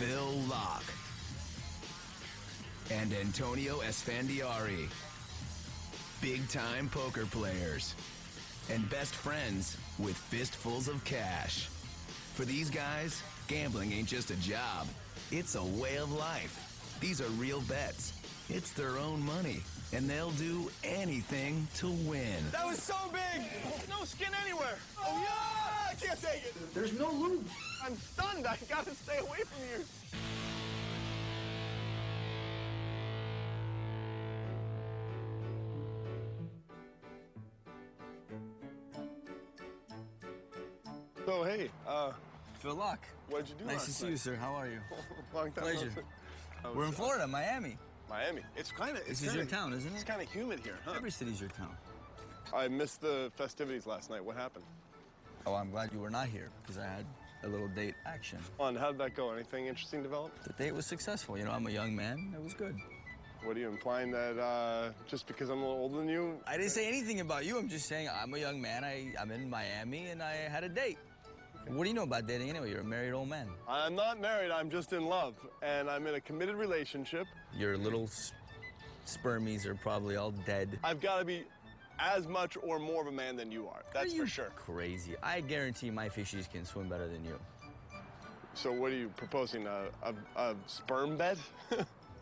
Phil Locke and Antonio Esfandiari. Big-time poker players and best friends with fistfuls of cash. For these guys, gambling ain't just a job. It's a way of life. These are real bets. It's their own money, and they'll do anything to win. That was so big! No skin anywhere! Oh, yeah! I can't take it! There's no lube. I'm stunned. I gotta stay away from you. So, hey, Phil Locke. what'd you do Nice last to see night? you, sir. How are you? Long time Pleasure. no see. We're in Florida, Miami. Miami. It's kind of. This is your town, isn't It's it? kind of humid here, huh? Every city's your town. I missed the festivities last night. What happened? Oh, I'm glad you were not here because I had a little date action. On, how did that go? Anything interesting develop? The date was successful. You know, I'm a young man. It was good. What are you implying that just because I'm a little older than you? I didn't say anything about you. I'm just saying I'm a young man. I'm in Miami and I had a date. What do you know about dating anyway? You're a married old man. I'm not married. I'm just in love, and I'm in a committed relationship. Your little spermies are probably all dead. I've got to be as much or more of a man than you are. That's Are you for sure. Crazy. I guarantee my fishies can swim better than you. So what are you proposing? A sperm bed?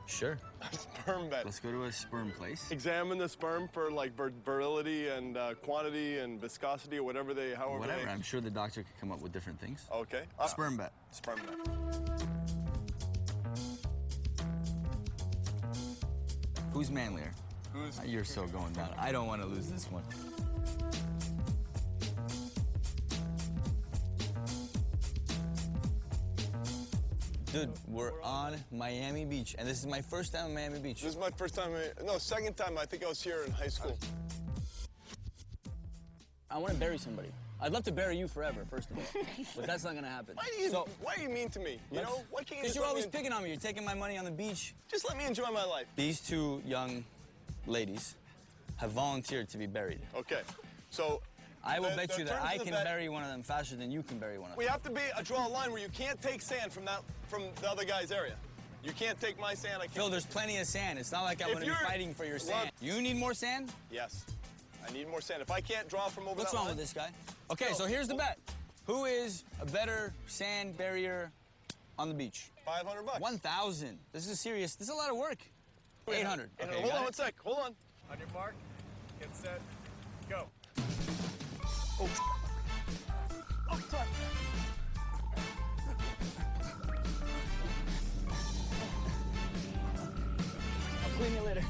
Sure. A sperm bed. Let's go to a sperm place. Examine the sperm for like virility and quantity and viscosity or whatever they, however Whatever. they. I'm sure the doctor could come up with different things. Okay. Sperm bet. Sperm bed. Who's manlier? Who's? You're so going down. I don't want to lose this one. Dude, we're on Miami Beach, and this is my first time on Miami Beach. This is my first time. No, second time. I think I was here in high school. I want to bury somebody. I'd love to bury you forever, first of all, but that's not gonna happen. Why are you mean to me? You know, why can't you? Because just you're let always me picking on me. You're taking my money on the beach. Just let me enjoy my life. These two young ladies have volunteered to be buried. Okay, so. I will bet the you that terms I of the can bet- bury one of them faster than you can bury one of them. We have to draw a line where you can't take sand from the other guy's area. You can't take my sand. I can't. Phil, there's plenty of sand. It's not like I'm If gonna be you're- fighting for your sand. You need more sand? Yes. I need more sand. If I can't draw from over What's that wrong line, with this guy? Okay, No. so here's the bet. Who is a better sand barrier on the beach? $500. 1,000. This is serious. This is a lot of work. 800. Okay, Hold got on it? one sec. Hold on. On your mark, get set, go. Oh, sorry. I'll clean you later.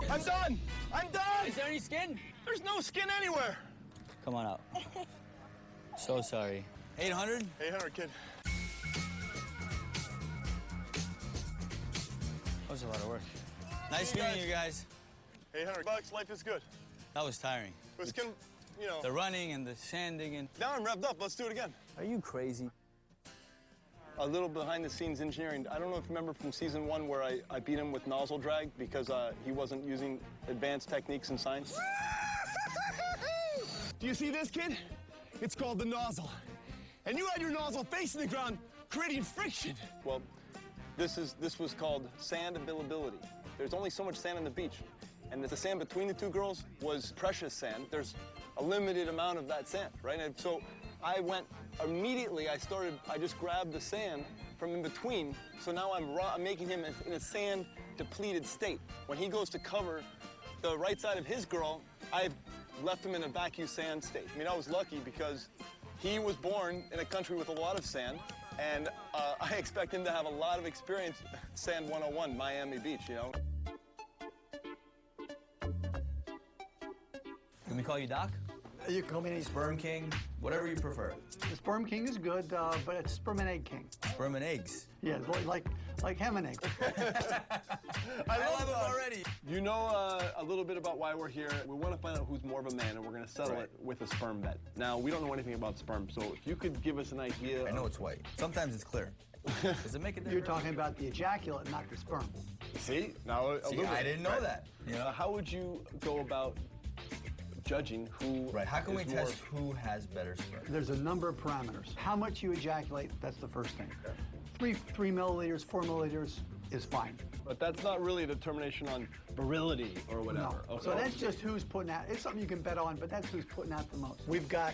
I'm done. I'm done. Is there any skin? There's no skin anywhere. Come on out. So sorry. 800? 800, kid. That was a lot of work. Nice Hey, meeting guys. you guys. $800. Life is good. That was tiring. It's gonna, you know. The running and the sanding and... Now I'm revved up. Let's do it again. Are you crazy? A little behind-the-scenes engineering. I don't know if you remember from season 1 where I beat him with nozzle drag because he wasn't using advanced techniques in science. Do you see this, kid? It's called the nozzle. And you had your nozzle facing the ground, creating friction. Well, this was called sand availability. There's only so much sand on the beach. And the sand between the two girls was precious sand. There's a limited amount of that sand, right? And so I went immediately, I just grabbed the sand from in between. So now I'm making him in a sand depleted state. When he goes to cover the right side of his girl, I've left him in a vacuum sand state. I mean, I was lucky because he was born in a country with a lot of sand, and I expect him to have a lot of experience. Sand 101, Miami Beach, you know? Can we call you Doc? You can call me any Sperm King? Whatever you prefer. The Sperm King is good, but it's Sperm and Egg King. Sperm and eggs. Yeah, like ham and egg. I love him already. You know a little bit about why we're here. We want to find out who's more of a man, and we're going to settle it with a sperm bet. Now, we don't know anything about sperm, so if you could give us an idea. I know it's white. Sometimes it's clear. Does it make a difference? You're talking about the ejaculate, not the sperm. See? Now, a See, little I bit. didn't know that. You know? How would you go about judging who Right. How can we is more- test who has better sperm? There's a number of parameters. How much you ejaculate, that's the first thing. 3 milliliters, 4 milliliters is fine. But that's not really a determination on virility or whatever. No. Okay. So that's just who's putting out. It's something you can bet on, but that's who's putting out the most. We've got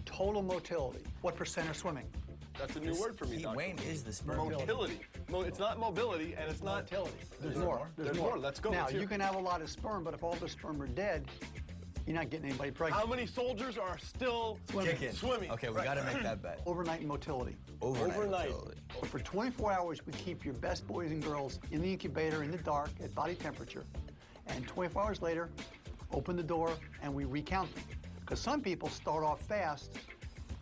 total motility. What percent are swimming? That's a new word for me, Doctor. Wayne is the sperm. Motility. It's not mobility, and it's not Motility. There's Is there more. more? There's There's more. more. Let's go. Now, Let's hear you it. can have a lot of sperm, but if all the sperm are dead, you're not getting anybody pregnant. How many soldiers are still Kicking. swimming? Okay, we Right. got to make that bet. Overnight motility. Overnight. So for 24 hours, we keep your best boys and girls in the incubator in the dark at body temperature. And 24 hours later, open the door and we recount them. Because some people start off fast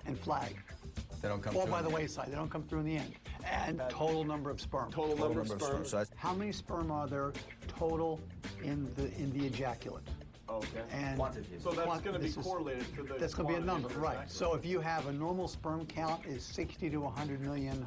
and flag. They don't come Fall through by in the end. wayside. They don't come through in the end. And total number of sperm. Total number of sperm. So that's How many sperm are there total in the ejaculate? Okay. And Quantitative. So that's going to be this is- correlated to the That's going to be a quantity number, of right? ejaculate. So if you have a normal sperm count is 60 to 100 million.